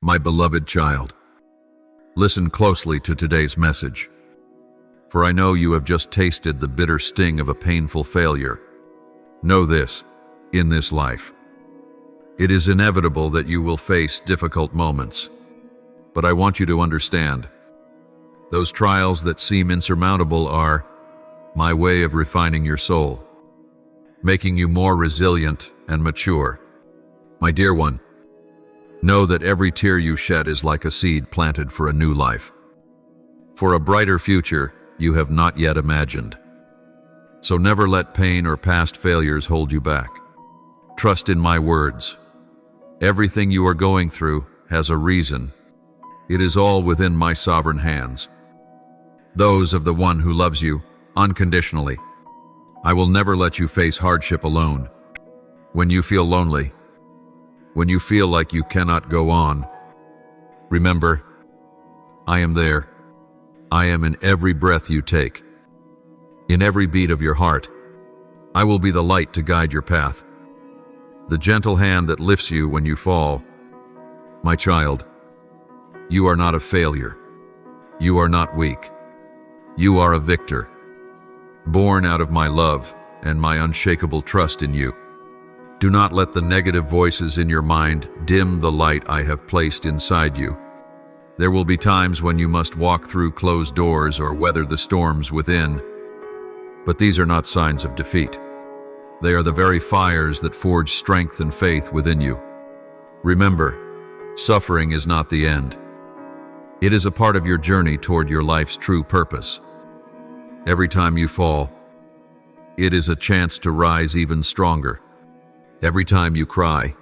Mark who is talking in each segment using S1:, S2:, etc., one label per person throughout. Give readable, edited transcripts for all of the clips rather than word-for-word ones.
S1: My beloved child, listen closely to today's message, for I know you have just tasted the bitter sting of a painful failure. Know this, in this life, it is inevitable that you will face difficult moments, but I want you to understand, those trials that seem insurmountable are my way of refining your soul, making you more resilient and mature. My dear one, know that every tear you shed is like a seed planted for a new life, for a brighter future you have not yet imagined. So never let pain or past failures hold you back. Trust in my words. Everything you are going through has a reason. It is all within my sovereign hands, those of the one who loves you unconditionally. I will never let you face hardship alone. When you feel lonely, when you feel like you cannot go on, remember, I am there. I am in every breath you take. In every beat of your heart, I will be the light to guide your path, the gentle hand that lifts you when you fall. My child, you are not a failure. You are not weak. You are a victor, born out of my love and my unshakable trust in you. Do not let the negative voices in your mind dim the light I have placed inside you. There will be times when you must walk through closed doors or weather the storms within. But these are not signs of defeat. They are the very fires that forge strength and faith within you. Remember, suffering is not the end. It is a part of your journey toward your life's true purpose. Every time you fall, it is a chance to rise even stronger. Every time you cry,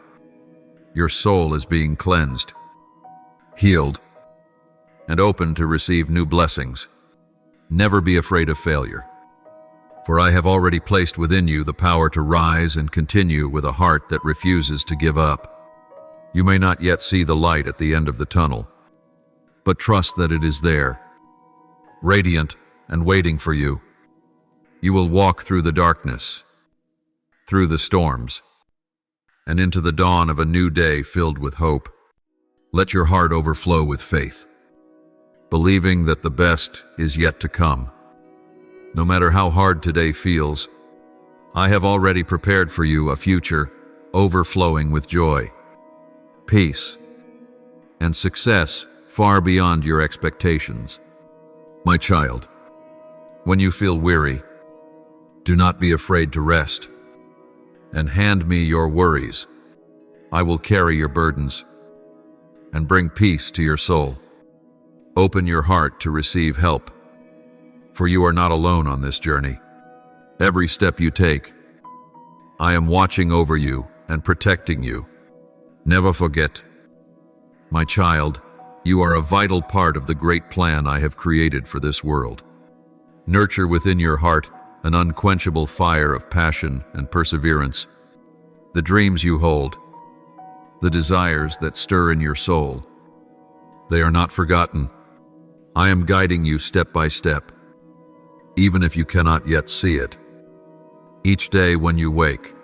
S1: your soul is being cleansed, healed, and open to receive new blessings. Never be afraid of failure, for I have already placed within you the power to rise and continue with a heart that refuses to give up. You may not yet see the light at the end of the tunnel, but trust that it is there, radiant and waiting for you. You will walk through the darkness, through the storms, and into the dawn of a new day filled with hope. Let your heart overflow with faith, believing that the best is yet to come. No matter how hard today feels, I have already prepared for you a future overflowing with joy, peace, and success far beyond your expectations. My child, when you feel weary, do not be afraid to rest, and hand me your worries. I will carry your burdens and bring peace to your soul. Open your heart to receive help, for you are not alone on this journey. Every step you take, I am watching over you and protecting you. Never forget, my child, you are a vital part of the great plan I have created for this world. Nurture within your heart an unquenchable fire of passion and perseverance. The dreams you hold, the desires that stir in your soul, they are not forgotten. I am guiding you step by step, even if you cannot yet see it. Each day when you wake,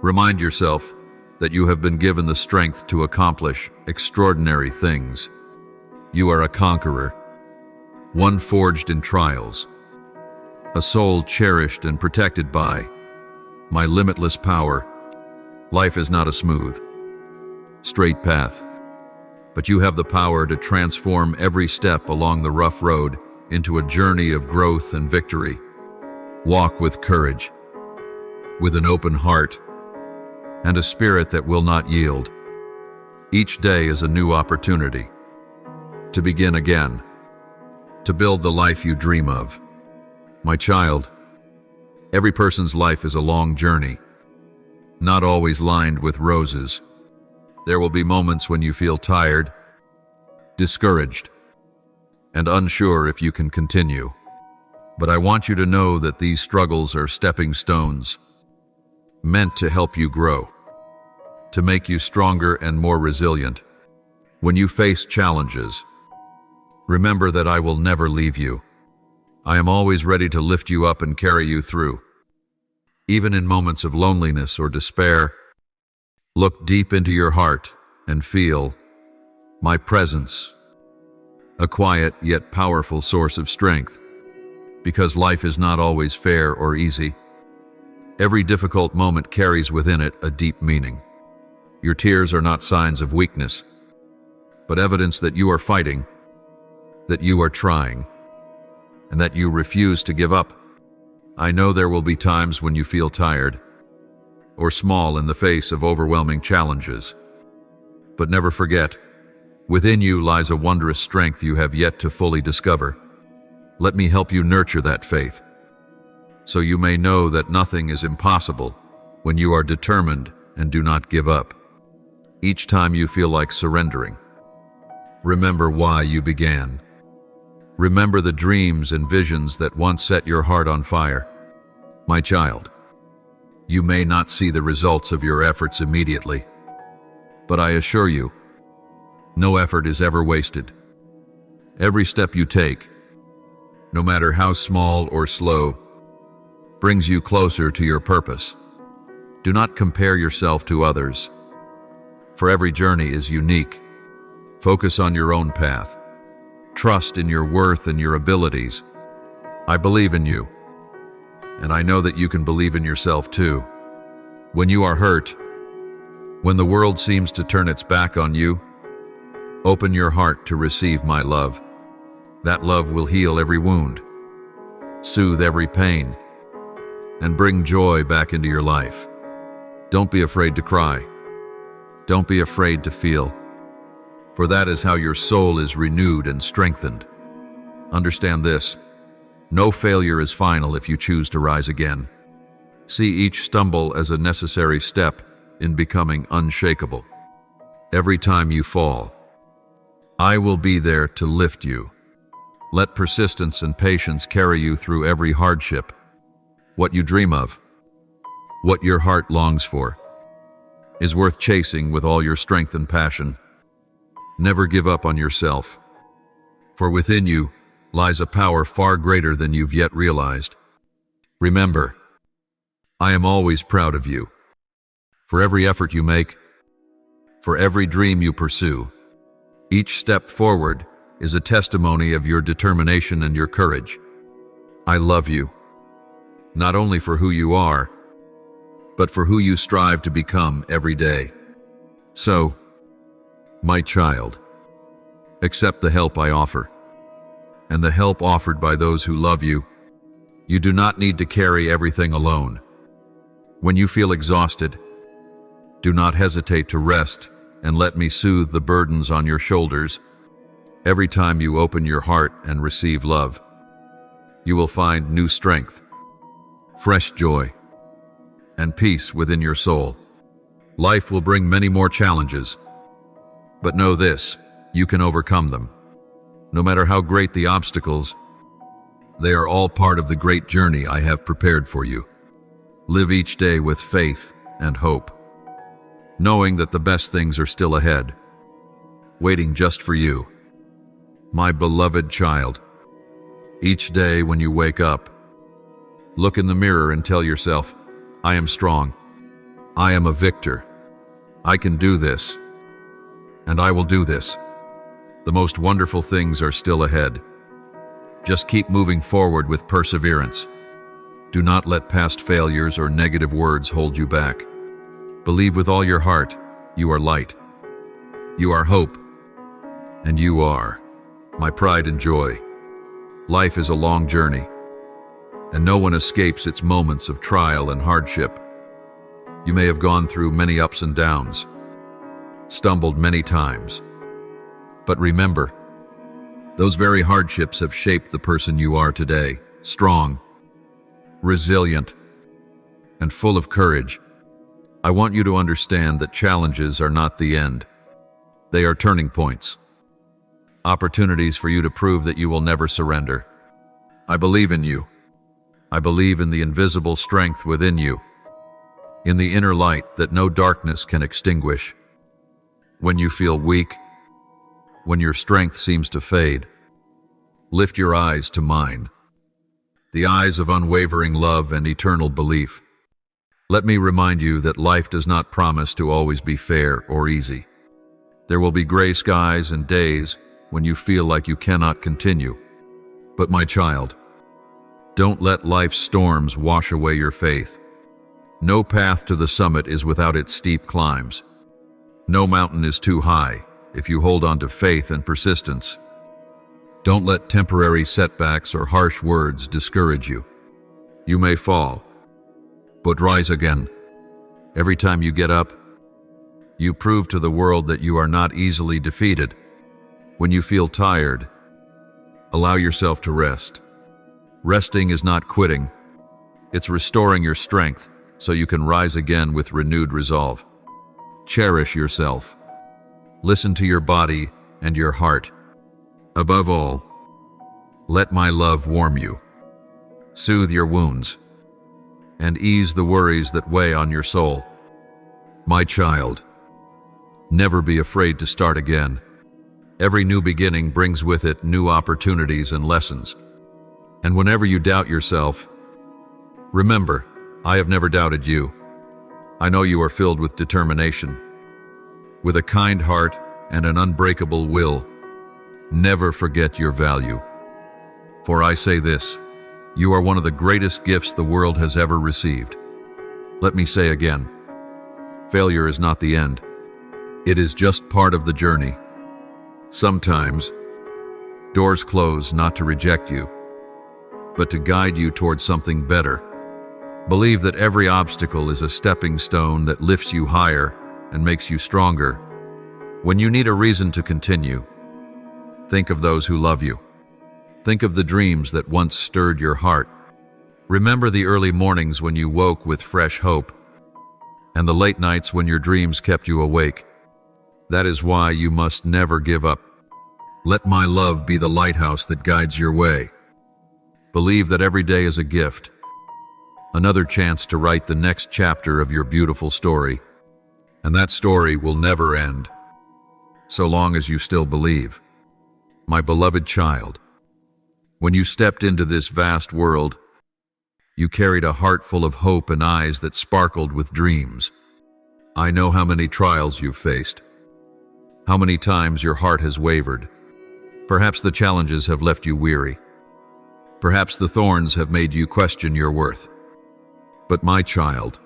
S1: remind yourself that you have been given the strength to accomplish extraordinary things. You are a conqueror, one forged in trials, a soul cherished and protected by my limitless power. Life is not a smooth, straight path, but you have the power to transform every step along the rough road into a journey of growth and victory. Walk with courage, with an open heart, and a spirit that will not yield. Each day is a new opportunity to begin again, to build the life you dream of. My child, every person's life is a long journey, not always lined with roses. There will be moments when you feel tired, discouraged, and unsure if you can continue. But I want you to know that these struggles are stepping stones, meant to help you grow, to make you stronger and more resilient. When you face challenges, remember that I will never leave you. I am always ready to lift you up and carry you through. Even in moments of loneliness or despair, look deep into your heart and feel, my presence, a quiet yet powerful source of strength. Because life is not always fair or easy, every difficult moment carries within it a deep meaning. Your tears are not signs of weakness, but evidence that you are fighting, that you are trying, and that you refuse to give up. I know there will be times when you feel tired or small in the face of overwhelming challenges. But never forget, within you lies a wondrous strength you have yet to fully discover. Let me help you nurture that faith, so you may know that nothing is impossible when you are determined and do not give up. Each time you feel like surrendering, remember why you began. Remember the dreams and visions that once set your heart on fire. My child, you may not see the results of your efforts immediately, but I assure you, no effort is ever wasted. Every step you take, no matter how small or slow, brings you closer to your purpose. Do not compare yourself to others, for every journey is unique. Focus on your own path. Trust in your worth and your abilities. I believe in you, and I know that you can believe in yourself too. When you are hurt, when the world seems to turn its back on you, open your heart to receive my love. That love will heal every wound, soothe every pain, and bring joy back into your life. Don't be afraid to cry. Don't be afraid to feel, for that is how your soul is renewed and strengthened. Understand this: no failure is final if you choose to rise again. See each stumble as a necessary step in becoming unshakable. Every time you fall, I will be there to lift you. Let persistence and patience carry you through every hardship. What you dream of, what your heart longs for, is worth chasing with all your strength and passion. Never give up on yourself, for within you lies a power far greater than you've yet realized. Remember, I am always proud of you. For every effort you make, for every dream you pursue, each step forward is a testimony of your determination and your courage. I love you, not only for who you are, but for who you strive to become every day. So, my child, accept the help I offer, and the help offered by those who love you. You do not need to carry everything alone. When you feel exhausted, do not hesitate to rest and let me soothe the burdens on your shoulders. Every time you open your heart and receive love, you will find new strength, fresh joy, and peace within your soul. Life will bring many more challenges, but know this: you can overcome them. No matter how great the obstacles, they are all part of the great journey I have prepared for you. Live each day with faith and hope, knowing that the best things are still ahead, waiting just for you. My beloved child, each day when you wake up, look in the mirror and tell yourself, I am strong. I am a victor. I can do this. And I will do this. The most wonderful things are still ahead. Just keep moving forward with perseverance. Do not let past failures or negative words hold you back. Believe with all your heart, you are light. You are hope. And you are my pride and joy. Life is a long journey, and no one escapes its moments of trial and hardship. You may have gone through many ups and downs, stumbled many times. But remember, those very hardships have shaped the person you are today, strong, resilient, and full of courage. I want you to understand that challenges are not the end. They are turning points, opportunities for you to prove that you will never surrender. I believe in you. I believe in the invisible strength within you, in the inner light that no darkness can extinguish. When you feel weak, when your strength seems to fade, lift your eyes to mine, the eyes of unwavering love and eternal belief. Let me remind you that life does not promise to always be fair or easy. There will be gray skies and days when you feel like you cannot continue. But my child, don't let life's storms wash away your faith. No path to the summit is without its steep climbs. No mountain is too high if you hold on to faith and persistence. Don't let temporary setbacks or harsh words discourage you. You may fall, but rise again. Every time you get up, you prove to the world that you are not easily defeated. When you feel tired, allow yourself to rest. Resting is not quitting. It's restoring your strength so you can rise again with renewed resolve. Cherish yourself. Listen to your body and your heart. Above all, let my love warm you, soothe your wounds, and ease the worries that weigh on your soul. My child, never be afraid to start again. Every new beginning brings with it new opportunities and lessons. And whenever you doubt yourself, remember, I have never doubted you. I know you are filled with determination. With a kind heart and an unbreakable will, never forget your value. For I say this, you are one of the greatest gifts the world has ever received. Let me say again, failure is not the end. It is just part of the journey. Sometimes, doors close not to reject you, but to guide you towards something better. Believe that every obstacle is a stepping stone that lifts you higher and makes you stronger. When you need a reason to continue, think of those who love you. Think of the dreams that once stirred your heart. Remember the early mornings when you woke with fresh hope, and the late nights when your dreams kept you awake. That is why you must never give up. Let my love be the lighthouse that guides your way. Believe that every day is a gift, another chance to write the next chapter of your beautiful story. And that story will never end, so long as you still believe. My beloved child, when you stepped into this vast world, you carried a heart full of hope and eyes that sparkled with dreams. I know how many trials you've faced, how many times your heart has wavered. Perhaps the challenges have left you weary. Perhaps the thorns have made you question your worth. But my child,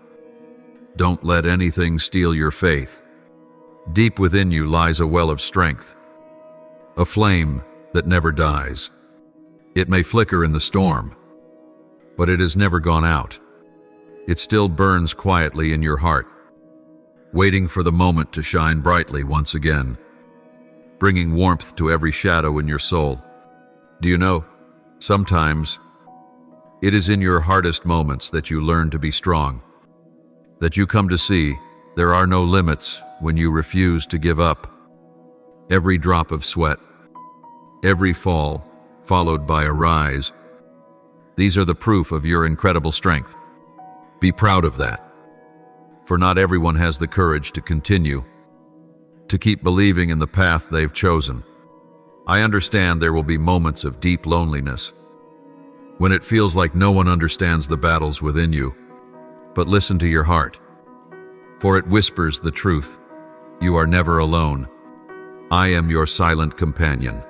S1: don't let anything steal your faith. Deep within you lies a well of strength, a flame that never dies. It may flicker in the storm, but it has never gone out. It still burns quietly in your heart, waiting for the moment to shine brightly once again, bringing warmth to every shadow in your soul. Do you know, sometimes it is in your hardest moments that you learn to be strong, that you come to see there are no limits when you refuse to give up. Every drop of sweat, every fall, followed by a rise, these are the proof of your incredible strength. Be proud of that, for not everyone has the courage to continue, to keep believing in the path they've chosen. I understand there will be moments of deep loneliness, when it feels like no one understands the battles within you. But listen to your heart, for it whispers the truth. You are never alone. I am your silent companion,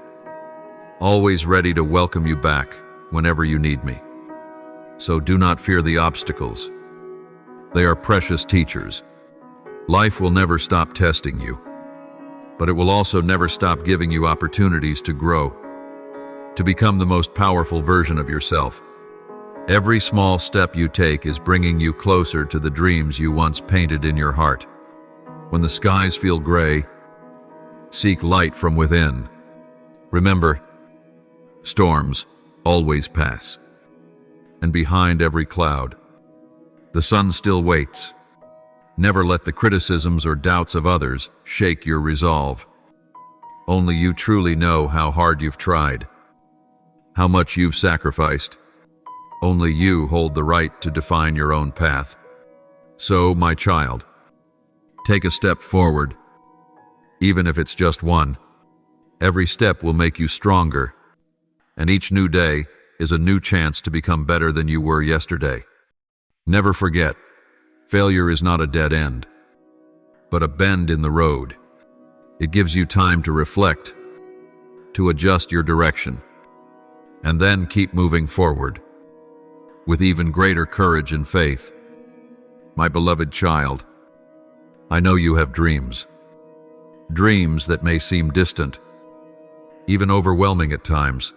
S1: always ready to welcome you back whenever you need me. So do not fear the obstacles. They are precious teachers. Life will never stop testing you, but it will also never stop giving you opportunities to grow, to become the most powerful version of yourself. Every small step you take is bringing you closer to the dreams you once painted in your heart. When the skies feel gray, seek light from within. Remember, storms always pass, and behind every cloud, the sun still waits. Never let the criticisms or doubts of others shake your resolve. Only you truly know how hard you've tried, how much you've sacrificed. Only you hold the right to define your own path. So, my child, take a step forward, even if it's just one. Every step will make you stronger, and each new day is a new chance to become better than you were yesterday. Never forget, failure is not a dead end, but a bend in the road. It gives you time to reflect, to adjust your direction, and then keep moving forward with even greater courage and faith. My beloved child, I know you have dreams. Dreams that may seem distant, even overwhelming at times.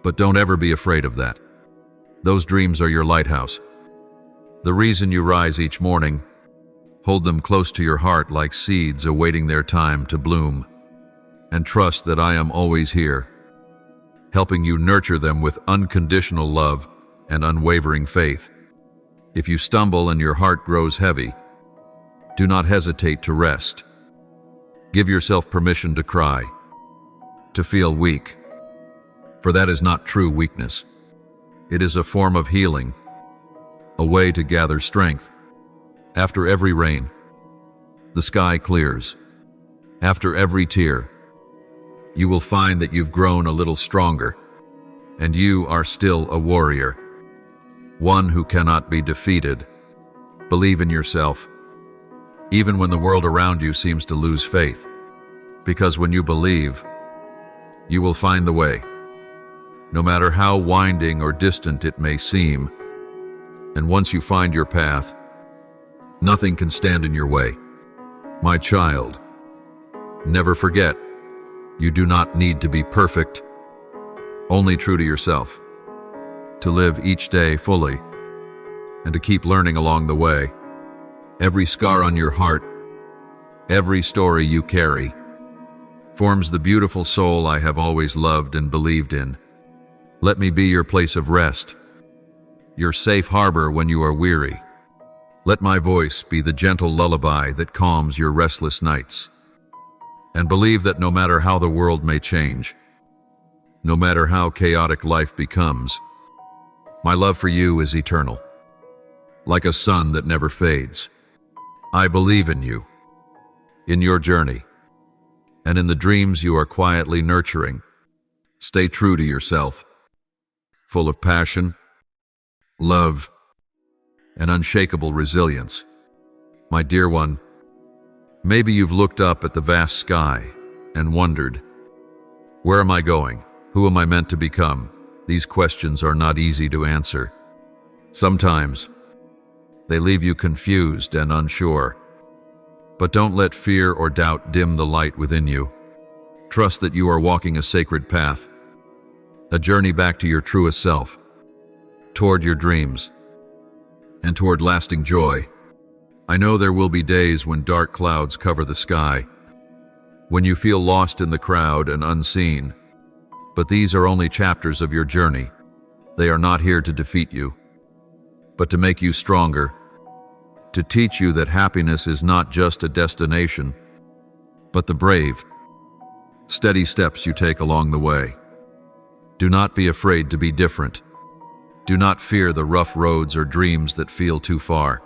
S1: But don't ever be afraid of that. Those dreams are your lighthouse. The reason you rise each morning. Hold them close to your heart like seeds awaiting their time to bloom. And trust that I am always here, helping you nurture them with unconditional love and unwavering faith. If you stumble and your heart grows heavy, do not hesitate to rest. Give yourself permission to cry, to feel weak, for that is not true weakness. It is a form of healing, a way to gather strength. After every rain, the sky clears. After every tear, you will find that you've grown a little stronger, and you are still a warrior, one who cannot be defeated. Believe in yourself, even when the world around you seems to lose faith, because when you believe, you will find the way, no matter how winding or distant it may seem. And once you find your path, nothing can stand in your way. My child, never forget, you do not need to be perfect, only true to yourself, to live each day fully, and to keep learning along the way. Every scar on your heart, every story you carry, forms the beautiful soul I have always loved and believed in. Let me be your place of rest, your safe harbor when you are weary. Let my voice be the gentle lullaby that calms your restless nights. And believe that no matter how the world may change, no matter how chaotic life becomes, my love for you is eternal, like a sun that never fades. I believe in you, in your journey, and in the dreams you are quietly nurturing. Stay true to yourself, full of passion, love, and unshakable resilience. My dear one, maybe you've looked up at the vast sky and wondered, where am I going? Who am I meant to become? These questions are not easy to answer. Sometimes they leave you confused and unsure. But don't let fear or doubt dim the light within you. Trust that you are walking a sacred path, a journey back to your truest self, toward your dreams, and toward lasting joy. I know there will be days when dark clouds cover the sky, when you feel lost in the crowd and unseen. But these are only chapters of your journey. They are not here to defeat you, but to make you stronger, to teach you that happiness is not just a destination, but the brave, steady steps you take along the way. Do not be afraid to be different. Do not fear the rough roads or dreams that feel too far.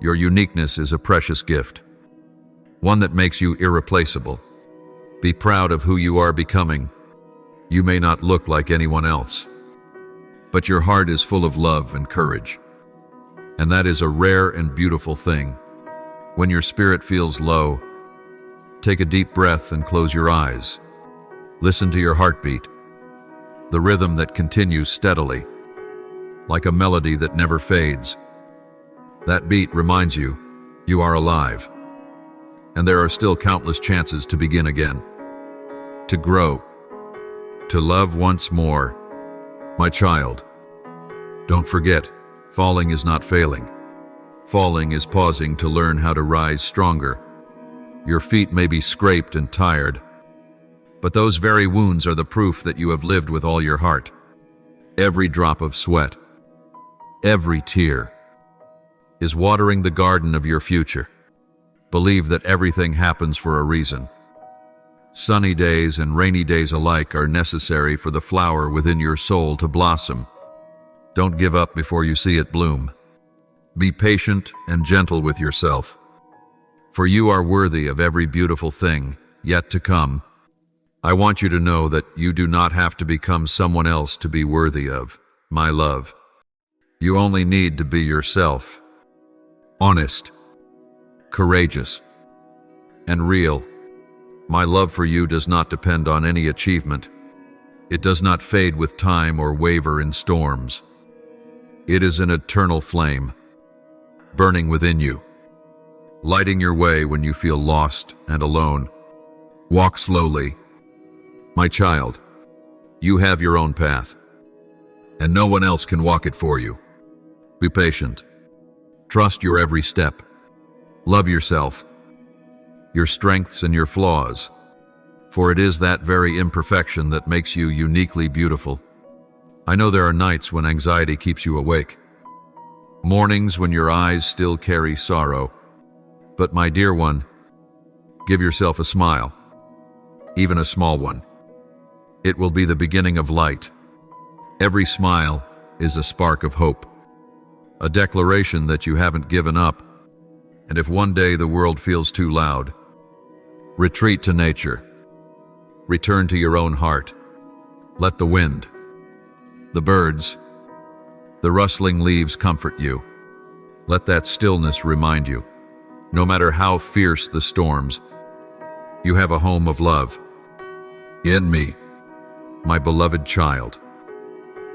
S1: Your uniqueness is a precious gift, one that makes you irreplaceable. Be proud of who you are becoming. You may not look like anyone else, but your heart is full of love and courage. And that is a rare and beautiful thing. When your spirit feels low, take a deep breath and close your eyes. Listen to your heartbeat, the rhythm that continues steadily, like a melody that never fades. That beat reminds you, you are alive, and there are still countless chances to begin again, to grow, to love once more. My child, don't forget, falling is not failing. Falling is pausing to learn how to rise stronger. Your feet may be scraped and tired, but those very wounds are the proof that you have lived with all your heart. Every drop of sweat, every tear, is watering the garden of your future. Believe that everything happens for a reason. Sunny days and rainy days alike are necessary for the flower within your soul to blossom. Don't give up before you see it bloom. Be patient and gentle with yourself, for you are worthy of every beautiful thing yet to come. I want you to know that you do not have to become someone else to be worthy of my love. You only need to be yourself, honest, courageous, and real. My love for you does not depend on any achievement. It does not fade with time or waver in storms. It is an eternal flame, burning within you, lighting your way when you feel lost and alone. Walk slowly. My child, you have your own path, and no one else can walk it for you. Be patient. Trust your every step. Love yourself, your strengths and your flaws, for it is that very imperfection that makes you uniquely beautiful. I know there are nights when anxiety keeps you awake, mornings when your eyes still carry sorrow. But my dear one, give yourself a smile, even a small one. It will be the beginning of light. Every smile is a spark of hope, a declaration that you haven't given up. And if one day the world feels too loud, retreat to nature. Return to your own heart. Let the wind, the birds, the rustling leaves comfort you. Let that stillness remind you, no matter how fierce the storms, you have a home of love. In me, my beloved child.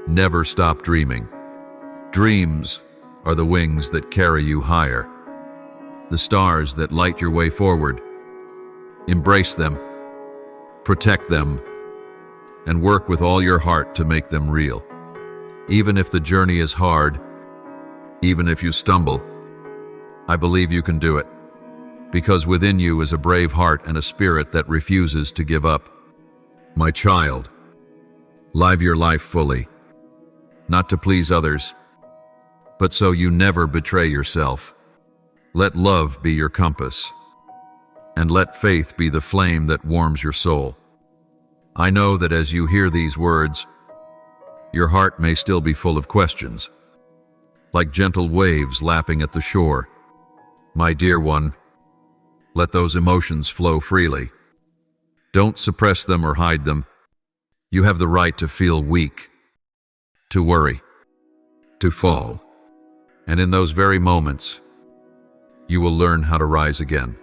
S1: Never stop dreaming. Dreams are the wings that carry you higher, the stars that light your way forward. Embrace them, protect them, and work with all your heart to make them real. Even if the journey is hard, even if you stumble, I believe you can do it, because within you is a brave heart and a spirit that refuses to give up. My child, live your life fully, not to please others, but so you never betray yourself. Let love be your compass, and let faith be the flame that warms your soul. I know that as you hear these words, your heart may still be full of questions, like gentle waves lapping at the shore. My dear one, let those emotions flow freely. Don't suppress them or hide them. You have the right to feel weak, to worry, to fall. And in those very moments, you will learn how to rise again,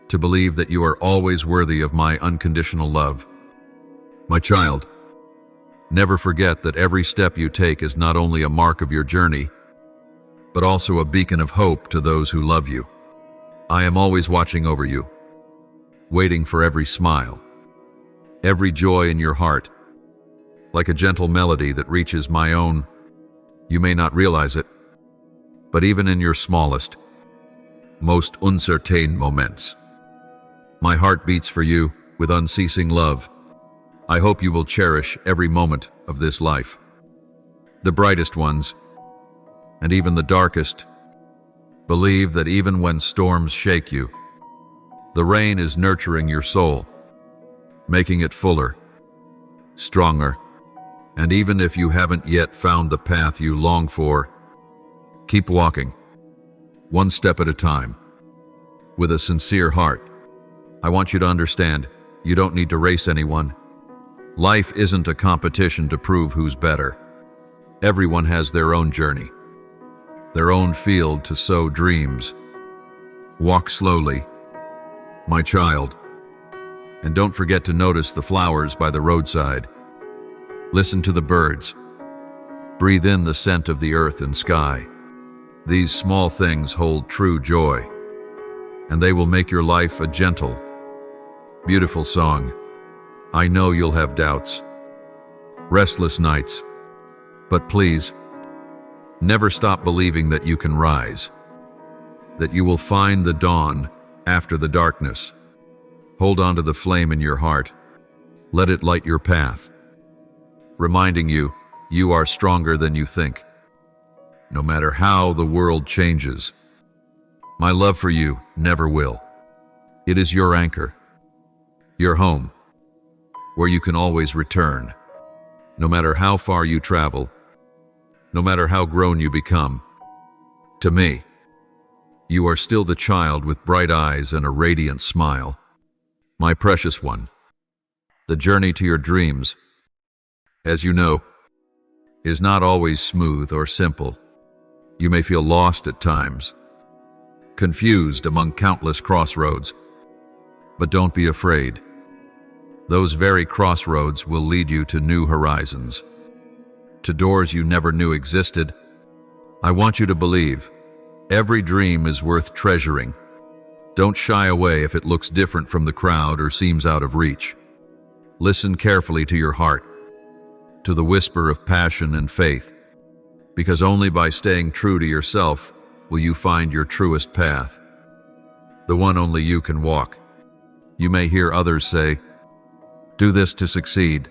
S1: to believe that you are always worthy of my unconditional love. My child, never forget that every step you take is not only a mark of your journey, but also a beacon of hope to those who love you. I am always watching over you, waiting for every smile, every joy in your heart, like a gentle melody that reaches my own. You may not realize it, but even in your smallest, most uncertain moments, my heart beats for you with unceasing love. I hope you will cherish every moment of this life, the brightest ones, and even the darkest. Believe that even when storms shake you, the rain is nurturing your soul, making it fuller, stronger. And even if you haven't yet found the path you long for, keep walking, one step at a time, with a sincere heart. I want you to understand, you don't need to race anyone. Life isn't a competition to prove who's better. Everyone has their own journey, their own field to sow dreams. Walk slowly, my child, and don't forget to notice the flowers by the roadside. Listen to the birds. Breathe in the scent of the earth and sky. These small things hold true joy, and they will make your life a gentle, beautiful song. I know you'll have doubts, restless nights, but please, never stop believing that you can rise, that you will find the dawn after the darkness. Hold on to the flame in your heart. Let it light your path, reminding you, you are stronger than you think. No matter how the world changes, my love for you never will. It is your anchor, your home, where you can always return. No matter how far you travel, no matter how grown you become, to me, you are still the child with bright eyes and a radiant smile. My precious one, the journey to your dreams, as you know, is not always smooth or simple. You may feel lost at times, confused among countless crossroads. But don't be afraid. Those very crossroads will lead you to new horizons, to doors you never knew existed. I want you to believe every dream is worth treasuring. Don't shy away if it looks different from the crowd or seems out of reach. Listen carefully to your heart, to the whisper of passion and faith, because only by staying true to yourself will you find your truest path, the one only you can walk. You may hear others say, "Do this to succeed,"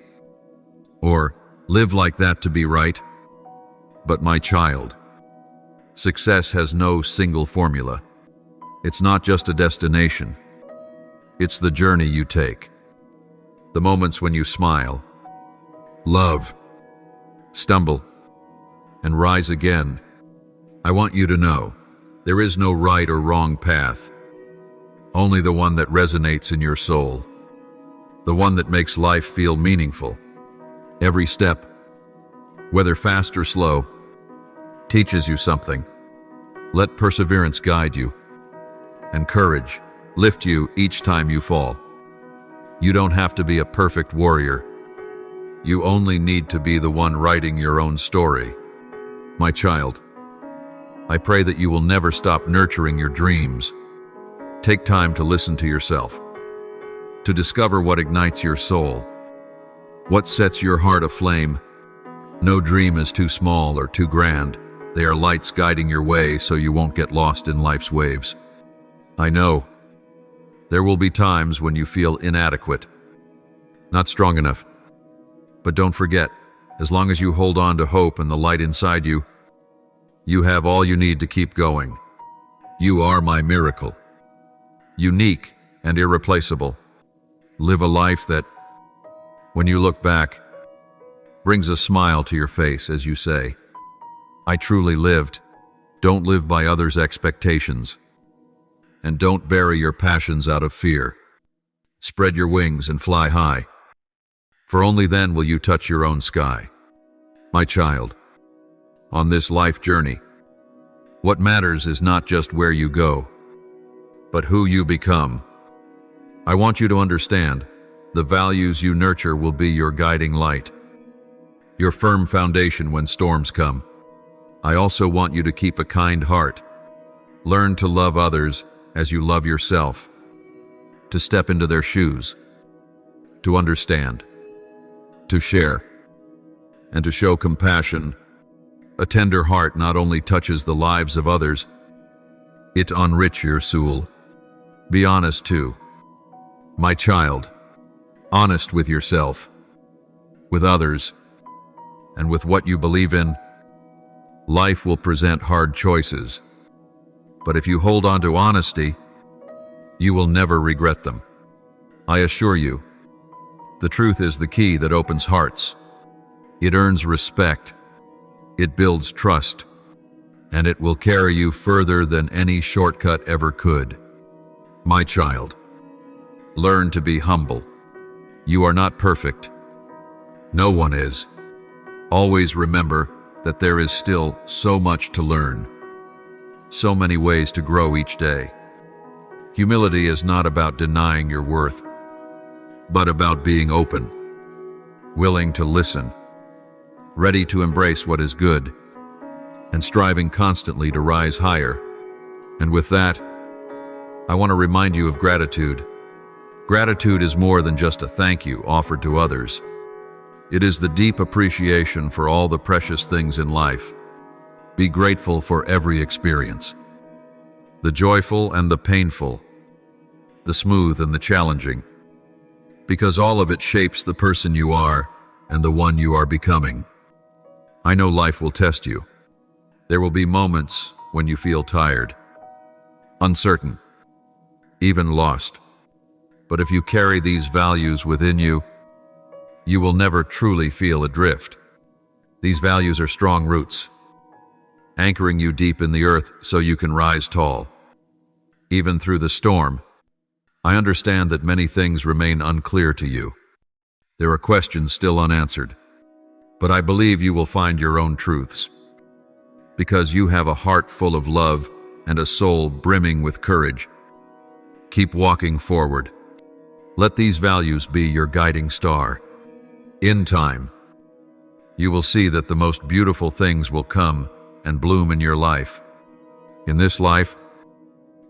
S1: or "Live like that to be right." But my child, success has no single formula. It's not just a destination. It's the journey you take. The moments when you smile, love, stumble, and rise again. I want you to know, there is no right or wrong path. Only the one that resonates in your soul. The one that makes life feel meaningful. Every step, whether fast or slow, teaches you something. Let perseverance guide you, and courage lift you each time you fall. You don't have to be a perfect warrior. You only need to be the one writing your own story. My child, I pray that you will never stop nurturing your dreams. Take time to listen to yourself, to discover what ignites your soul, what sets your heart aflame. No dream is too small or too grand. They are lights guiding your way so you won't get lost in life's waves. I know there will be times when you feel inadequate, not strong enough. But don't forget, as long as you hold on to hope and the light inside you, you have all you need to keep going. You are my miracle, unique and irreplaceable. Live a life that, when you look back, brings a smile to your face as you say, "I truly lived." Don't live by others' expectations. And don't bury your passions out of fear. Spread your wings and fly high, for only then will you touch your own sky. My child, on this life journey, what matters is not just where you go, but who you become. I want you to understand, the values you nurture will be your guiding light, your firm foundation when storms come. I also want you to keep a kind heart. Learn to love others as you love yourself, to step into their shoes, to understand, to share, and to show compassion. A tender heart not only touches the lives of others, it enriches your soul. Be honest too, my child, honest with yourself, with others, and with what you believe in. Life will present hard choices, but if you hold on to honesty, you will never regret them. I assure you, the truth is the key that opens hearts. It earns respect, it builds trust, and it will carry you further than any shortcut ever could. My child, learn to be humble. You are not perfect. No one is. Always remember that there is still so much to learn, so many ways to grow each day. Humility is not about denying your worth, but about being open, willing to listen, ready to embrace what is good, and striving constantly to rise higher. And with that, I want to remind you of gratitude. Gratitude is more than just a thank you offered to others. It is the deep appreciation for all the precious things in life. Be grateful for every experience, the joyful and the painful, the smooth and the challenging, because all of it shapes the person you are and the one you are becoming. I know life will test you. There will be moments when you feel tired, uncertain, even lost. But if you carry these values within you, you will never truly feel adrift. These values are strong roots, anchoring you deep in the earth so you can rise tall. Even through the storm, I understand that many things remain unclear to you. There are questions still unanswered, but I believe you will find your own truths. Because you have a heart full of love and a soul brimming with courage. Keep walking forward, Let these values be your guiding star. In time, you will see that the most beautiful things will come and bloom in your life. In this life,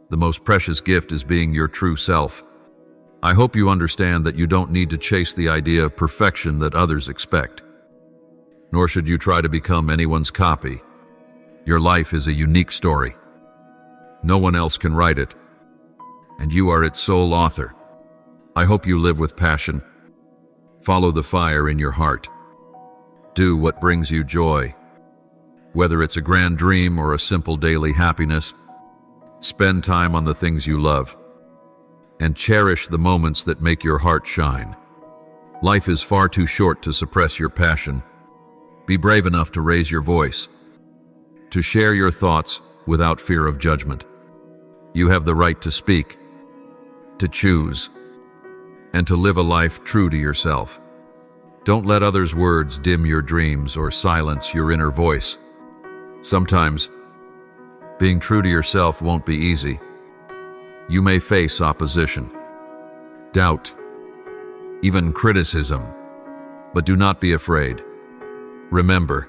S1: the most precious gift is being your true self. I hope you understand that you don't need to chase the idea of perfection that others expect. Nor should you try to become anyone's copy. Your life is a unique story. No one else can write it, and you are its sole author. I hope you live with passion. Follow the fire in your heart. Do what brings you joy. Whether it's a grand dream or a simple daily happiness, spend time on the things you love, and cherish the moments that make your heart shine. Life is far too short to suppress your passion. Be brave enough to raise your voice, to share your thoughts without fear of judgment. You have the right to speak, to choose, and to live a life true to yourself. Don't let others' words dim your dreams or silence your inner voice. Sometimes, being true to yourself won't be easy. You may face opposition, doubt, even criticism, but do not be afraid. Remember,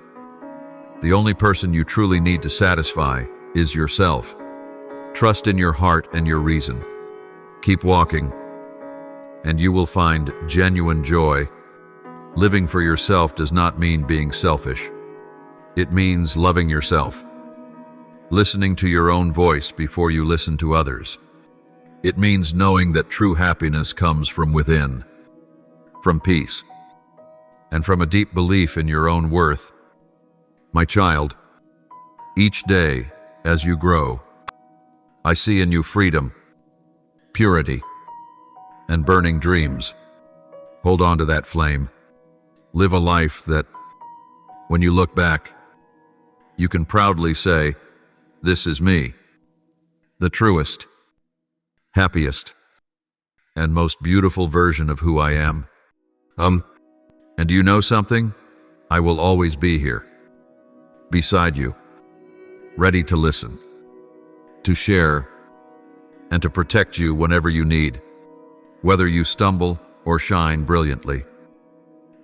S1: the only person you truly need to satisfy is yourself. Trust in your heart and your reason. Keep walking, and you will find genuine joy. Living for yourself does not mean being selfish. It means loving yourself, listening to your own voice before you listen to others. It means knowing that true happiness comes from within, from peace, and from a deep belief in your own worth. My child, each day, as you grow, I see in you freedom, purity, and burning dreams. Hold on to that flame. Live a life that, when you look back, you can proudly say, "This is me, the truest, happiest, and most beautiful version of who I am." And do you know something? I will always be here, beside you, ready to listen, to share, and to protect you whenever you need. Whether you stumble or shine brilliantly,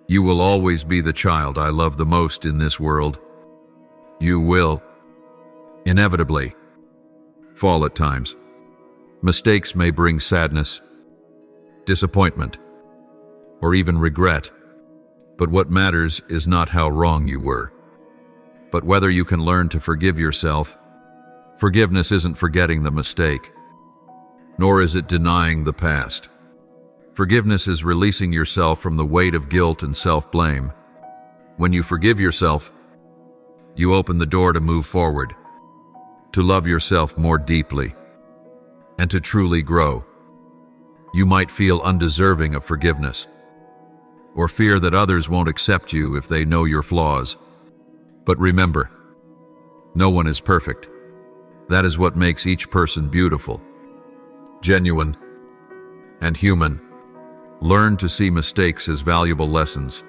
S1: you will always be the child I love the most in this world. You will, inevitably, fall at times. Mistakes may bring sadness, disappointment, or even regret. But what matters is not how wrong you were, but whether you can learn to forgive yourself. Forgiveness isn't forgetting the mistake, nor is it denying the past. Forgiveness is releasing yourself from the weight of guilt and self-blame. When you forgive yourself, you open the door to move forward, to love yourself more deeply, and to truly grow. You might feel undeserving of forgiveness, or fear that others won't accept you if they know your flaws. But remember, no one is perfect. That is what makes each person beautiful, genuine, and human. Learn to see mistakes as valuable lessons,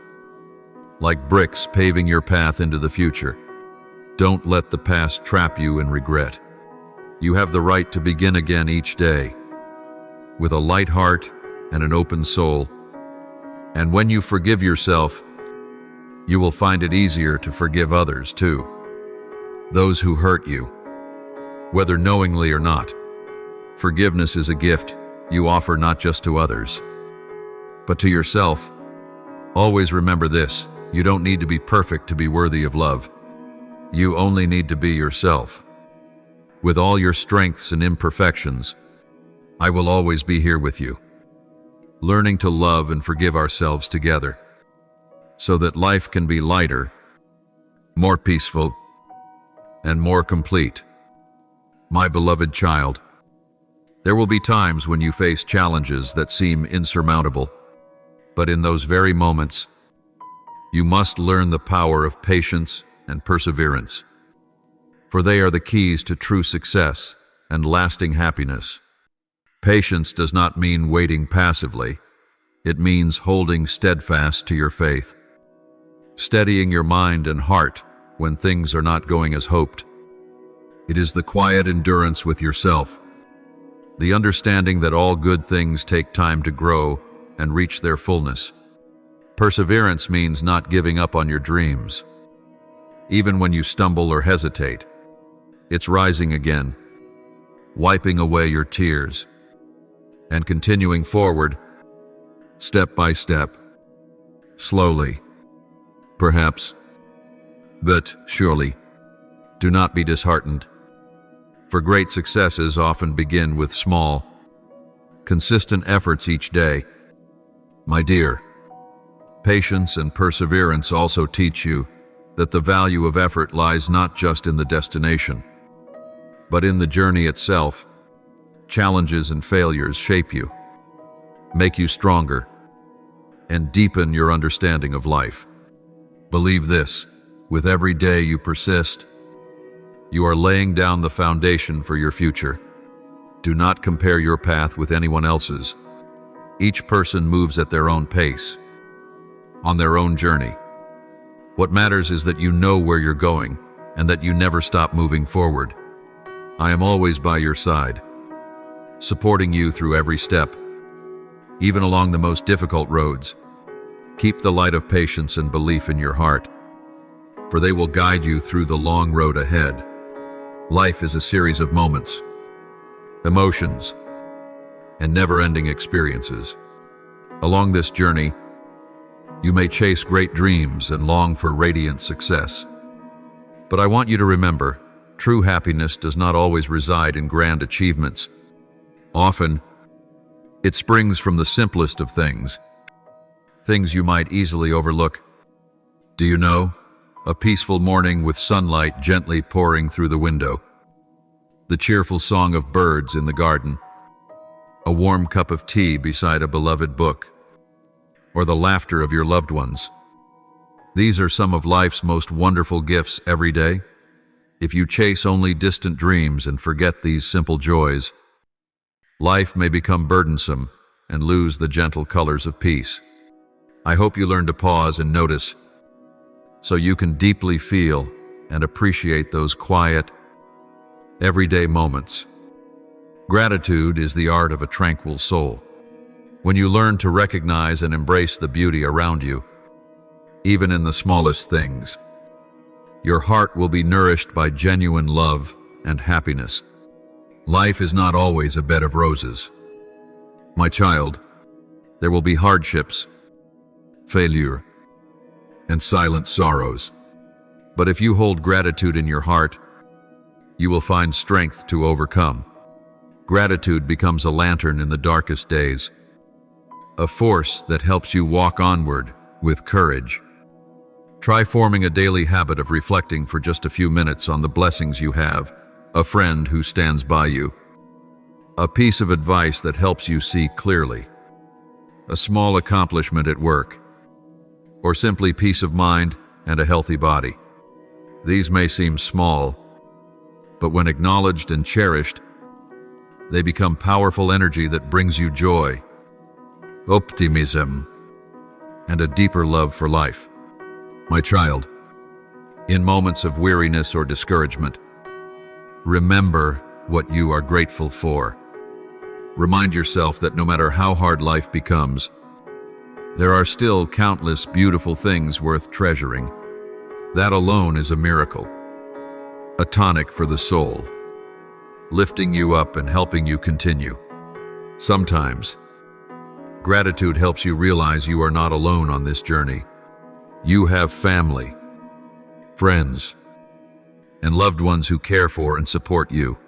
S1: like bricks paving your path into the future. Don't let the past trap you in regret. You have the right to begin again each day, with a light heart and an open soul. And when you forgive yourself, you will find it easier to forgive others too. Those who hurt you, whether knowingly or not. Forgiveness is a gift you offer not just to others, but to yourself. Always remember this: you don't need to be perfect to be worthy of love. You only need to be yourself. With all your strengths and imperfections, I will always be here with you, learning to love and forgive ourselves together, so that life can be lighter, more peaceful, and more complete. My beloved child, there will be times when you face challenges that seem insurmountable, but in those very moments, you must learn the power of patience and perseverance, for they are the keys to true success and lasting happiness. Patience does not mean waiting passively. It means holding steadfast to your faith, steadying your mind and heart when things are not going as hoped. It is the quiet endurance with yourself, The understanding that all good things take time to grow and reach their fullness. Perseverance means not giving up on your dreams. Even when you stumble or hesitate, it's rising again, wiping away your tears, and continuing forward, step by step, slowly, perhaps, but surely. Do not be disheartened, for great successes often begin with small, consistent efforts each day. My dear, patience and perseverance also teach you that the value of effort lies not just in the destination, but in the journey itself. Challenges and failures shape you, make you stronger, and deepen your understanding of life. Believe this, with every day you persist, you are laying down the foundation for your future. Do not compare your path with anyone else's. Each person moves at their own pace, on their own journey. What matters is that you know where you're going and that you never stop moving forward. I am always by your side, supporting you through every step, even along the most difficult roads. Keep the light of patience and belief in your heart, for they will guide you through the long road ahead. Life is a series of moments, emotions, and never-ending experiences. Along this journey, you may chase great dreams and long for radiant success. But I want you to remember, true happiness does not always reside in grand achievements. Often, it springs from the simplest of things you might easily overlook. Do you know? A peaceful morning with sunlight gently pouring through the window, the cheerful song of birds in the garden, a warm cup of tea beside a beloved book, or the laughter of your loved ones. These are some of life's most wonderful gifts every day. If you chase only distant dreams and forget these simple joys, life may become burdensome and lose the gentle colors of peace. I hope you learn to pause and notice, so you can deeply feel and appreciate those quiet, everyday moments. Gratitude is the art of a tranquil soul. When you learn to recognize and embrace the beauty around you, even in the smallest things, your heart will be nourished by genuine love and happiness. Life is not always a bed of roses. My child, there will be hardships, failure, and silent sorrows. But if you hold gratitude in your heart, you will find strength to overcome. Gratitude becomes a lantern in the darkest days, a force that helps you walk onward with courage. Try forming a daily habit of reflecting for just a few minutes on the blessings you have, a friend who stands by you, a piece of advice that helps you see clearly, a small accomplishment at work, or simply peace of mind and a healthy body. These may seem small, but when acknowledged and cherished, they become powerful energy that brings you joy, optimism, and a deeper love for life. My child, in moments of weariness or discouragement, remember what you are grateful for. Remind yourself that no matter how hard life becomes, there are still countless beautiful things worth treasuring. That alone is a miracle, a tonic for the soul, lifting you up and helping you continue. Sometimes, gratitude helps you realize you are not alone on this journey. You have family, friends, and loved ones who care for and support you.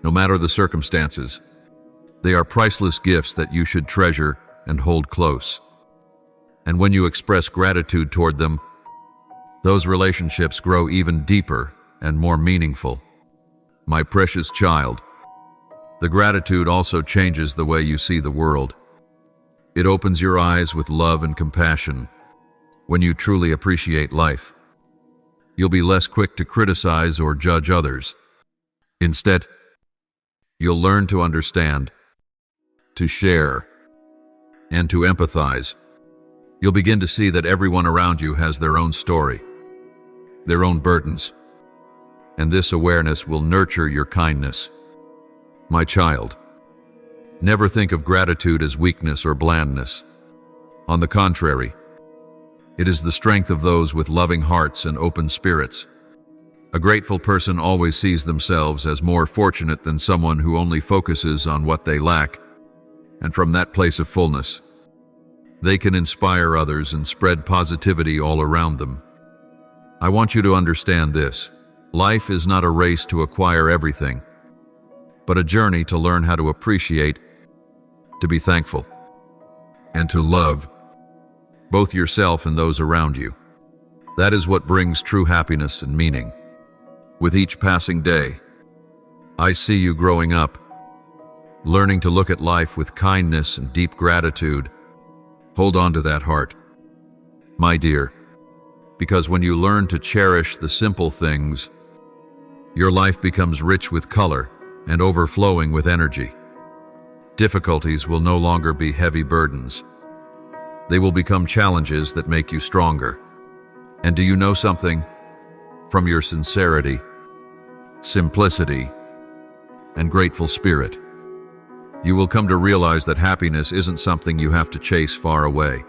S1: No matter the circumstances, they are priceless gifts that you should treasure and hold close. And when you express gratitude toward them, those relationships grow even deeper and more meaningful. My precious child, the gratitude also changes the way you see the world. It opens your eyes with love and compassion. When you truly appreciate life, you'll be less quick to criticize or judge others. Instead, you'll learn to understand, to share, and to empathize. You'll begin to see that everyone around you has their own story, their own burdens, and this awareness will nurture your kindness. My child, Never think of gratitude as weakness or blandness. On the contrary, it is the strength of those with loving hearts and open spirits. A grateful person always sees themselves as more fortunate than someone who only focuses on what they lack, and from that place of fullness, they can inspire others and spread positivity all around them. I want you to understand this. Life is not a race to acquire everything, but a journey to learn how to appreciate, to be thankful, and to love both yourself and those around you. That is what brings true happiness and meaning. With each passing day, I see you growing up, learning to look at life with kindness and deep gratitude. Hold on to that heart, my dear, because when you learn to cherish the simple things, your life becomes rich with color and overflowing with energy. Difficulties will no longer be heavy burdens. They will become challenges that make you stronger. And do you know something? From your sincerity, simplicity, and grateful spirit, you will come to realize that happiness isn't something you have to chase far away.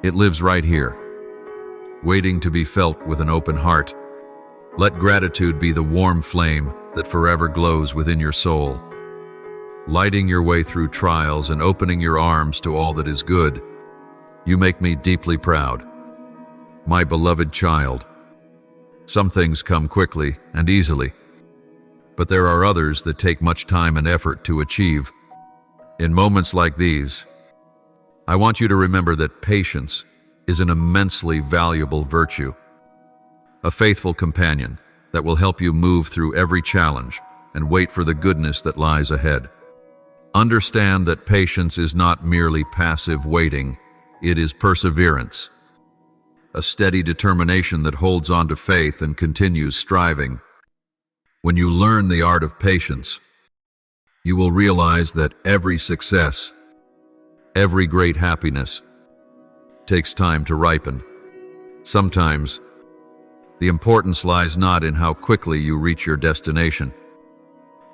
S1: It lives right here, waiting to be felt with an open heart. Let gratitude be the warm flame that forever glows within your soul, lighting your way through trials and opening your arms to all that is good. You make me deeply proud, my beloved child. Some things come quickly and easily, but there are others that take much time and effort to achieve. In moments like these, I want you to remember that patience is an immensely valuable virtue, a faithful companion that will help you move through every challenge and wait for the goodness that lies ahead. Understand that patience is not merely passive waiting, it is perseverance, a steady determination that holds on to faith and continues striving. When you learn the art of patience, you will realize that every success, every great happiness, takes time to ripen. Sometimes, the importance lies not in how quickly you reach your destination,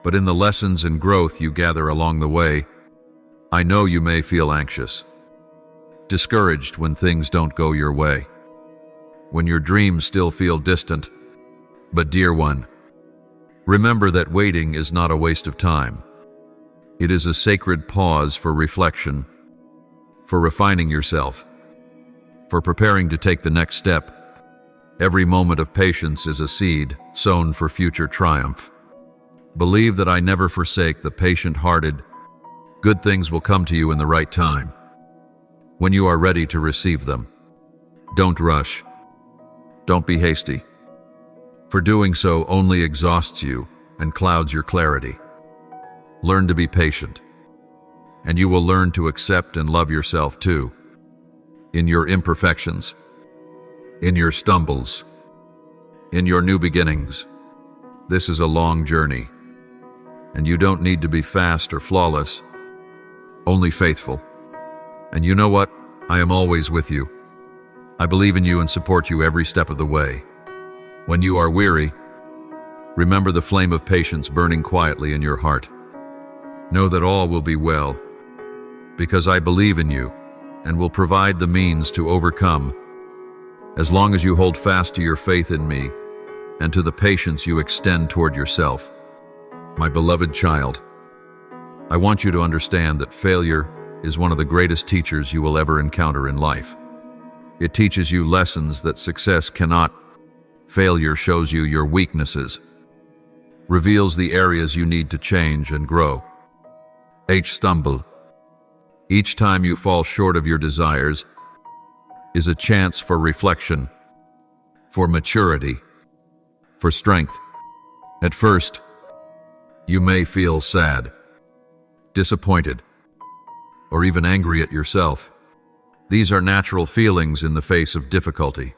S1: but in the lessons and growth you gather along the way. I know you may feel anxious, discouraged when things don't go your way, when your dreams still feel distant. But dear one, remember that waiting is not a waste of time. It is a sacred pause for reflection, for refining yourself, for preparing to take the next step. Every moment of patience is a seed sown for future triumph. Believe that I never forsake the patient-hearted. Good things will come to you in the right time, when you are ready to receive them. Don't rush. Don't be hasty, for doing so only exhausts you and clouds your clarity. Learn to be patient, and you will learn to accept and love yourself too, in your imperfections, in your stumbles, in your new beginnings. This is a long journey, and you don't need to be fast or flawless, only faithful. And you know what? I am always with you. I believe in you and support you every step of the way. When you are weary, remember the flame of patience burning quietly in your heart. Know that all will be well, because I believe in you and will provide the means to overcome, as long as you hold fast to your faith in me and to the patience you extend toward yourself. My beloved child, I want you to understand that failure is one of the greatest teachers you will ever encounter in life. It teaches you lessons that success cannot. Failure shows you your weaknesses, reveals the areas you need to change and grow. Stumble. Each time you fall short of your desires is a chance for reflection, for maturity, for strength. At first, you may feel sad, disappointed, or even angry at yourself. These are natural feelings in the face of difficulty.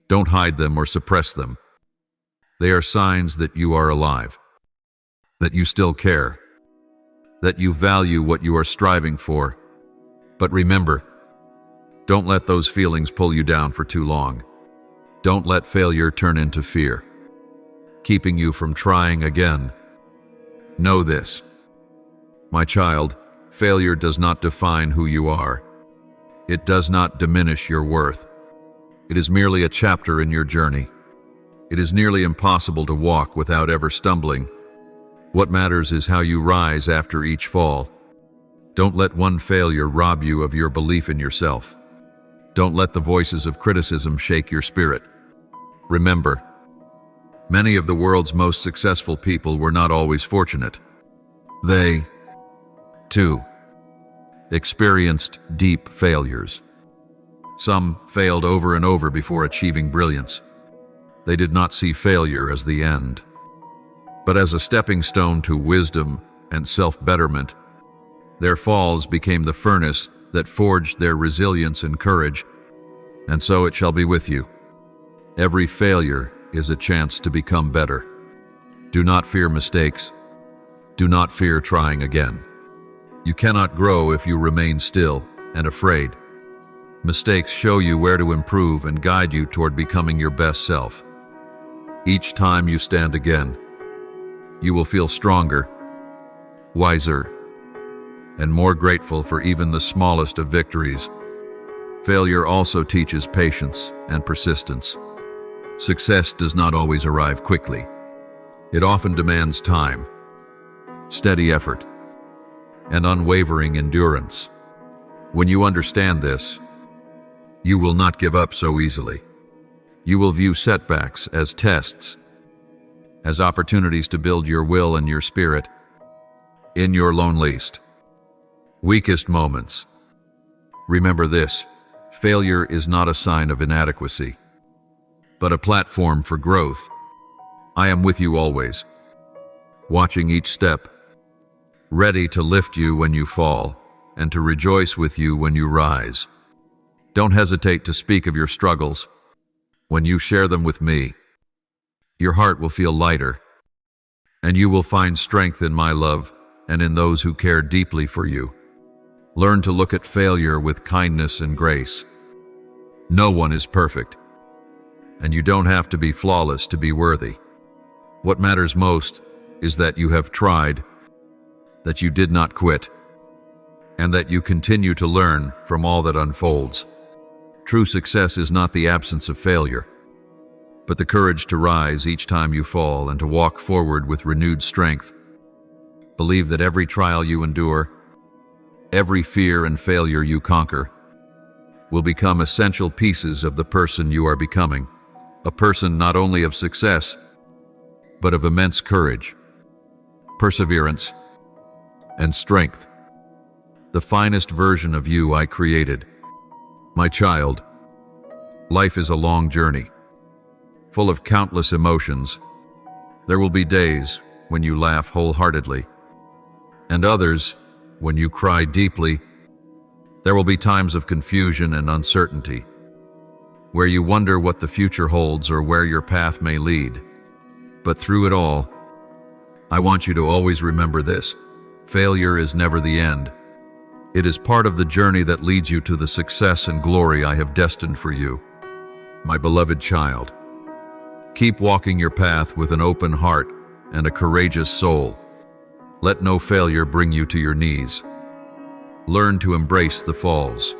S1: Don't hide them or suppress them. They are signs that you are alive, that you still care, that you value what you are striving for. But remember, don't let those feelings pull you down for too long. Don't let failure turn into fear, keeping you from trying again. Know this: My child, failure does not define who you are. It does not diminish your worth. It is merely a chapter in your journey. It is nearly impossible to walk without ever stumbling. What matters is how you rise after each fall. Don't let one failure rob you of your belief in yourself. Don't let the voices of criticism shake your spirit. Remember, many of the world's most successful people were not always fortunate. They, too, experienced deep failures. Some failed over and over before achieving brilliance. They did not see failure as the end, but as a stepping stone to wisdom and self-betterment. Their falls became the furnace that forged their resilience and courage, and so it shall be with you. Every failure is a chance to become better. Do not fear mistakes. Do not fear trying again. You cannot grow if you remain still and afraid. Mistakes show you where to improve and guide you toward becoming your best self. Each time you stand again, you will feel stronger, wiser, and more grateful for even the smallest of victories. Failure also teaches patience and persistence. Success does not always arrive quickly. It often demands time, steady effort, and unwavering endurance. When you understand this, you will not give up so easily. You will view setbacks as tests, as opportunities to build your will and your spirit. In your loneliest, weakest moments, remember this: failure is not a sign of inadequacy, but a platform for growth. I am with you always, watching each step, ready to lift you when you fall, and to rejoice with you when you rise. Don't hesitate to speak of your struggles. When you share them with me, your heart will feel lighter, and you will find strength in my love and in those who care deeply for you. Learn to look at failure with kindness and grace. No one is perfect, and you don't have to be flawless to be worthy. What matters most is that you have tried, that you did not quit, and that you continue to learn from all that unfolds. True success is not the absence of failure, but the courage to rise each time you fall and to walk forward with renewed strength. Believe that every trial you endure, every fear and failure you conquer, will become essential pieces of the person you are becoming, a person not only of success, but of immense courage, perseverance, and strength. The finest version of you I created. My child, life is a long journey, full of countless emotions. There will be days when you laugh wholeheartedly, and others when you cry deeply. There will be times of confusion and uncertainty, where you wonder what the future holds or where your path may lead. But through it all, I want you to always remember this: failure is never the end. It is part of the journey that leads you to the success and glory I have destined for you. My beloved child, keep walking your path with an open heart and a courageous soul. Let no failure bring you to your knees. Learn to embrace the falls.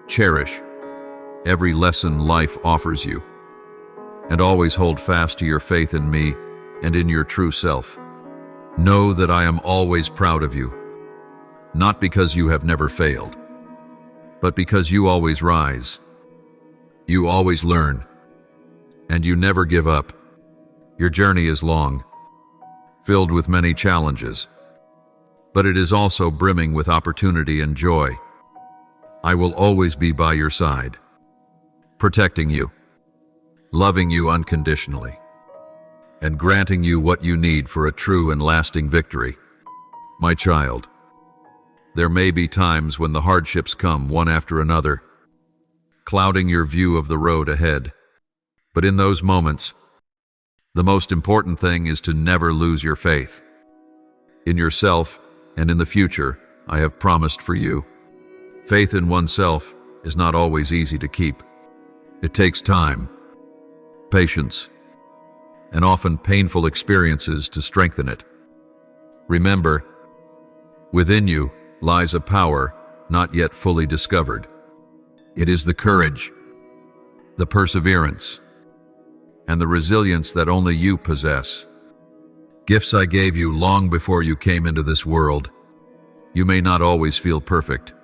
S1: Cherish every lesson life offers you, and always hold fast to your faith in me and in your true self. Know that I am always proud of you, not because you have never failed, but because you always rise. You always learn, and you never give up. Your journey is long, filled with many challenges, but it is also brimming with opportunity and joy. I will always be by your side, protecting you, loving you unconditionally, and granting you what you need for a true and lasting victory. My child, there may be times when the hardships come one after another, clouding your view of the road ahead. But in those moments, the most important thing is to never lose your faith in yourself and in the future I have promised for you. Faith in oneself is not always easy to keep. It takes time, patience, and often painful experiences to strengthen it. Remember, Within you lies a power not yet fully discovered. It is the courage, the perseverance, and the resilience that only you possess. Gifts I gave you long before you came into this world. You may not always feel perfect.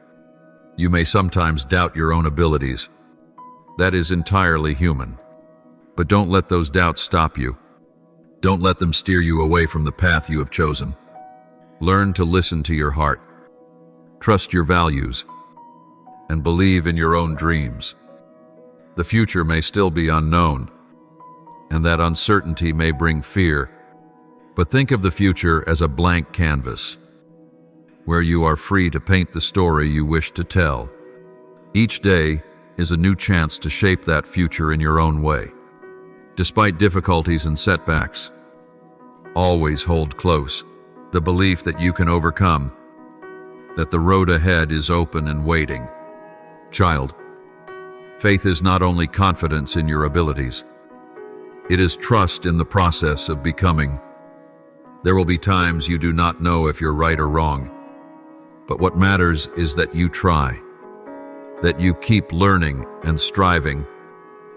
S1: You may sometimes doubt your own abilities. That is entirely human. But don't let those doubts stop you. Don't let them steer you away from the path you have chosen. Learn to listen to your heart. Trust your values, and believe in your own dreams. The future may still be unknown, and that uncertainty may bring fear. But think of the future as a blank canvas, where you are free to paint the story you wish to tell. Each day is a new chance to shape that future in your own way. Despite difficulties and setbacks, always hold close the belief that you can overcome, that the road ahead is open and waiting. Child, faith is not only confidence in your abilities, it is trust in the process of becoming. There will be times you do not know if you're right or wrong, but what matters is that you try, that you keep learning and striving.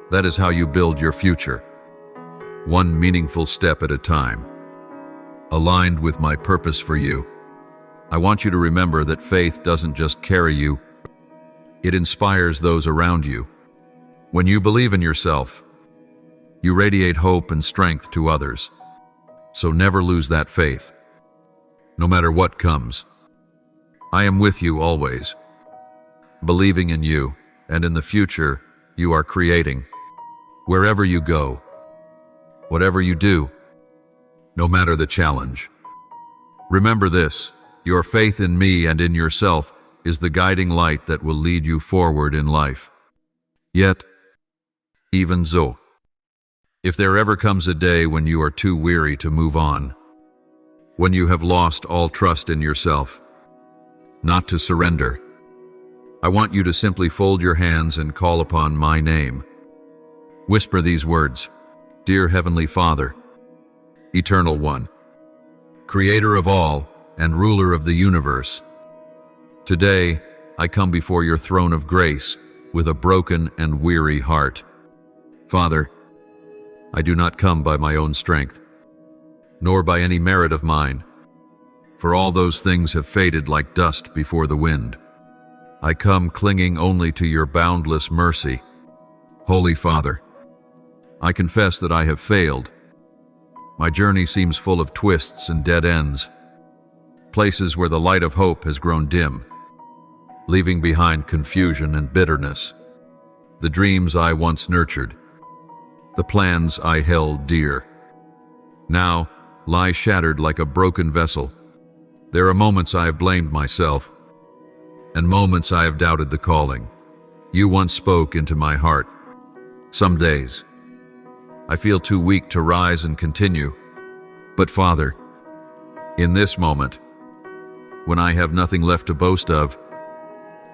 S1: That is how you build your future, one meaningful step at a time. Aligned with my purpose for you, I want you to remember that faith doesn't just carry you, it inspires those around you. When you believe in yourself, you radiate hope and strength to others. So never lose that faith, no matter what comes. I am with you always, believing in you and in the future you are creating. Wherever you go, whatever you do, no matter the challenge. Remember this, your faith in me and in yourself is the guiding light that will lead you forward in life. Yet, even so, if there ever comes a day when you are too weary to move on, when you have lost all trust in yourself, not to surrender, I want you to simply fold your hands and call upon my name. Whisper these words, Dear Heavenly Father, Eternal One, Creator of all and Ruler of the universe. Today, I come before your throne of grace with a broken and weary heart. Father, I do not come by my own strength, nor by any merit of mine, for all those things have faded like dust before the wind. I come clinging only to your boundless mercy. Holy Father, I confess that I have failed. My journey seems full of twists and dead ends, places where the light of hope has grown dim, leaving behind confusion and bitterness. The dreams I once nurtured, the plans I held dear, now lie shattered like a broken vessel. There are moments I have blamed myself, and moments I have doubted the calling you once spoke into my heart. Some days, I feel too weak to rise and continue. But Father, in this moment, when I have nothing left to boast of,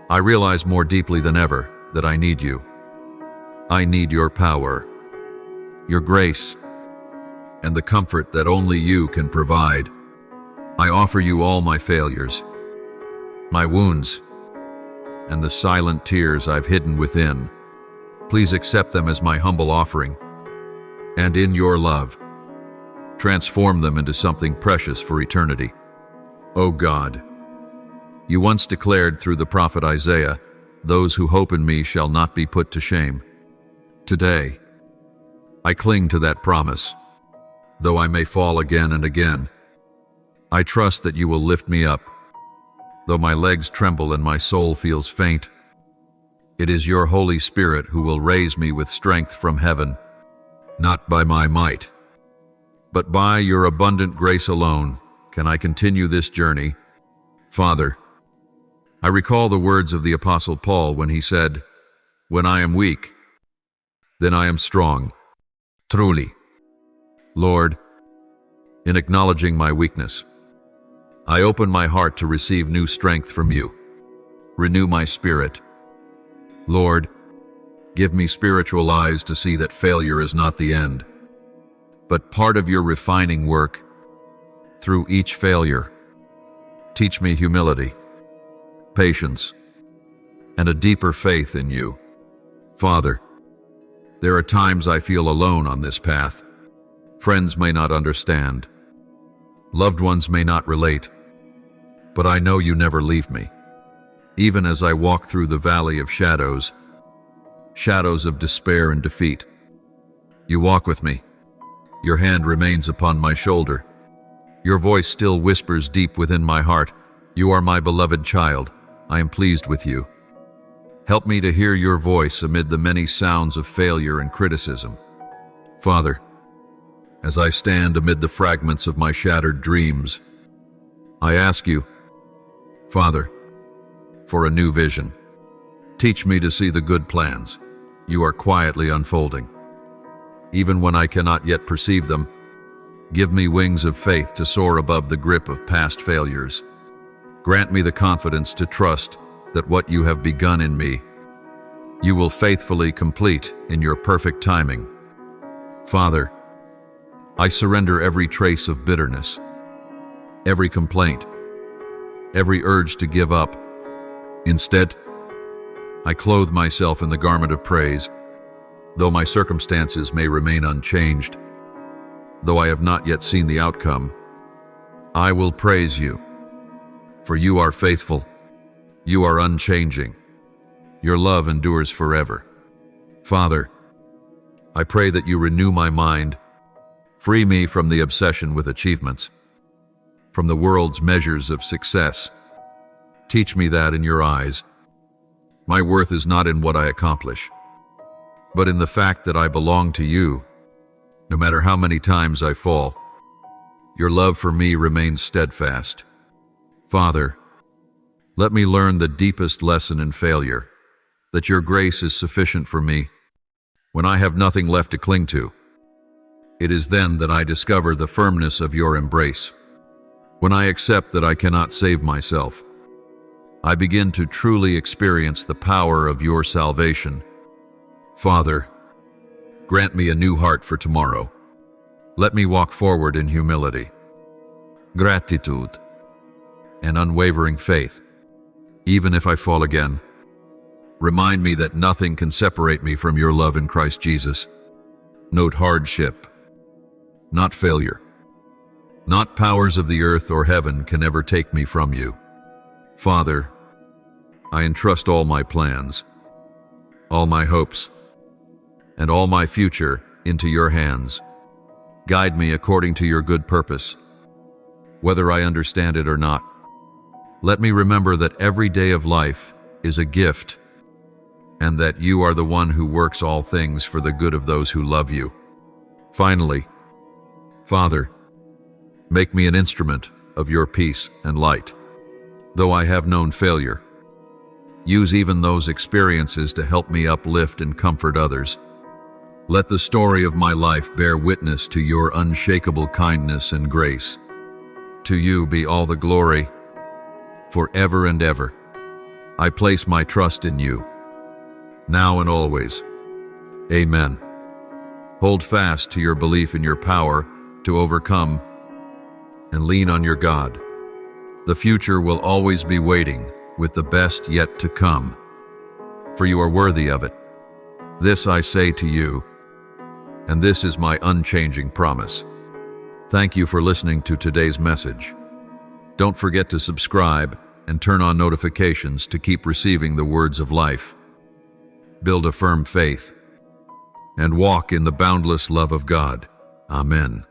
S1: I realize more deeply than ever that I need you. I need your power, your grace, and the comfort that only you can provide. I offer you all my failures, my wounds, and the silent tears I've hidden within. Please accept them as my humble offering, and in your love, transform them into something precious for eternity. O God, you once declared through the prophet Isaiah, "Those who hope in me shall not be put to shame." Today, I cling to that promise, though I may fall again and again. I trust that you will lift me up, though my legs tremble and my soul feels faint. It is your Holy Spirit who will raise me with strength from heaven, not by my might, but by your abundant grace alone can I continue this journey. Father, I recall the words of the Apostle Paul when he said, "When I am weak, then I am strong." Truly, Lord, in acknowledging my weakness, I open my heart to receive new strength from you. Renew my spirit. Lord, give me spiritual eyes to see that failure is not the end, but part of your refining work. Through each failure, Teach me humility, patience, and a deeper faith in you. Father, there are times I feel alone on this path. Friends may not understand. Loved ones may not relate. But I know you never leave me. Even as I walk through the valley of shadows of despair and defeat, you walk with me. Your hand remains upon my shoulder. Your voice still whispers deep within my heart, "You are my beloved child. I am pleased with you." Help me to hear your voice amid the many sounds of failure and criticism. Father, as I stand amid the fragments of my shattered dreams, I ask you, Father, for a new vision. Teach me to see the good plans you are quietly unfolding. Even when I cannot yet perceive them, give me wings of faith to soar above the grip of past failures. Grant me the confidence to trust that what you have begun in me, you will faithfully complete in your perfect timing. Father, I surrender every trace of bitterness, every complaint, every urge to give up. Instead, I clothe myself in the garment of praise, though my circumstances may remain unchanged. Though I have not yet seen the outcome, I will praise you, for you are faithful, you are unchanging, your love endures forever. Father, I pray that you renew my mind, free me from the obsession with achievements, from the world's measures of success. Teach me that in your eyes, my worth is not in what I accomplish, but in the fact that I belong to you. No matter how many times I fall, your love for me remains steadfast. Father, let me learn the deepest lesson in failure, that your grace is sufficient for me when I have nothing left to cling to. It is then that I discover the firmness of your embrace. When I accept that I cannot save myself, I begin to truly experience the power of your salvation. Father, grant me a new heart for tomorrow. Let me walk forward in humility, gratitude, and unwavering faith. Even if I fall again, remind me that nothing can separate me from your love in Christ Jesus. Note hardship, not failure. Not powers of the earth or heaven can ever take me from you. Father, I entrust all my plans, all my hopes, and all my future into your hands. Guide me according to your good purpose, whether I understand it or not. Let me remember that every day of life is a gift, and that you are the one who works all things for the good of those who love you. Finally, Father, make me an instrument of your peace and light. Though I have known failure, use even those experiences to help me uplift and comfort others. Let the story of my life bear witness to your unshakable kindness and grace. To you be all the glory, forever and ever. I place my trust in you, now and always. Amen. Hold fast to your belief in your power to overcome, and lean on your God. The future will always be waiting with the best yet to come, for you are worthy of it. This I say to you, and this is my unchanging promise. Thank you for listening to today's message. Don't forget to subscribe and turn on notifications to keep receiving the words of life. Build a firm faith and walk in the boundless love of God. Amen.